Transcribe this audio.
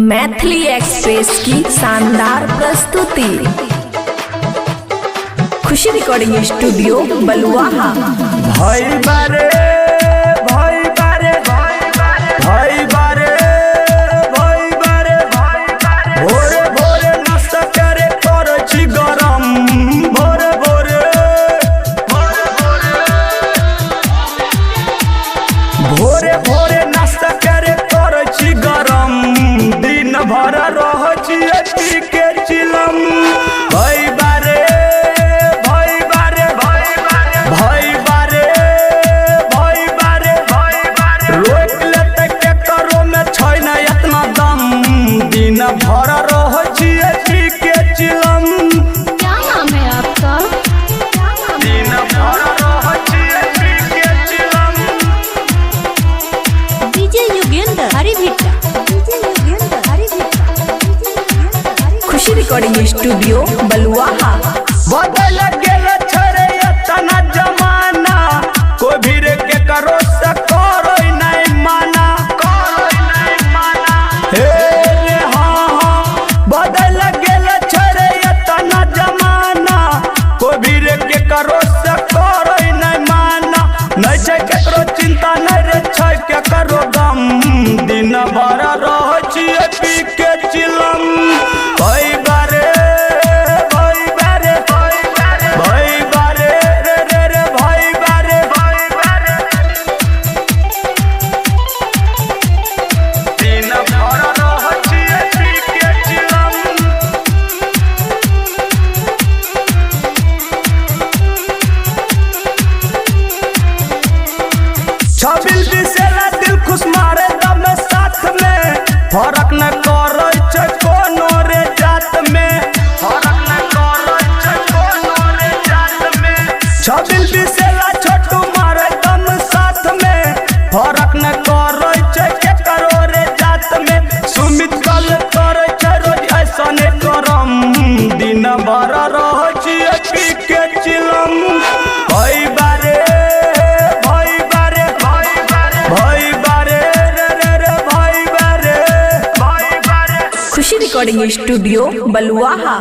Maithili express की शानदार प्रस्तुति। खुशी रिकॉर्डिंग स्टूडियो बलुआहा। भाई बारे भाई बारे भाई बारे भाई बारे भोरे भोरे नाश्ता करे करछि गरम भोरे भोरे भोरे भोरे नाश्ता करे करछि गरम दिन भर रहछि पी के चिलम। भाई बारे भाई बारे भाई बारे भाई बारे रोक लेते के करो में छै ना इतना दम दिन भर रहछि पी के चिलम। क्या नाम है आपका? दिन भर रहछि पी के चिलम। डीजे युगेंद्र हरिभिट्टा। खुशी रिकॉर्डिंग स्टूडियो बलुआहा। बदल गेल छरे इतना जमाना कोई भी रे के करो से करो नहीं माना हे रे हाँ बदल गेल छरे इतना जमाना कोई भी रे के करो से करो नहीं माना नहीं छै केकरो चिंता नहीं रे छै केकरो गम दिन भर रहछि पी के चिलम। भाई बारे भाई बारे भाई बारे रे भाई बारे दिन भर रहछि पी के चिलम। छबिल बिसेला दिल खुश मारे दम साथ में फरक न करे छै कोनो रे जात में फरक न करे छै कोनो रे जात में। छबिल बिसेला छोटू मारे दम साथ में फरक न करे छै केकरो रे जात में। सुमित कल करे छै रोज ऐसने करम दिन भर रहछि पी के चिलम। भाई बारे भाई बारे भाई बारे रे भाई बारे खुशी रिकॉर्डिंग स्टूडियो बलुआहा।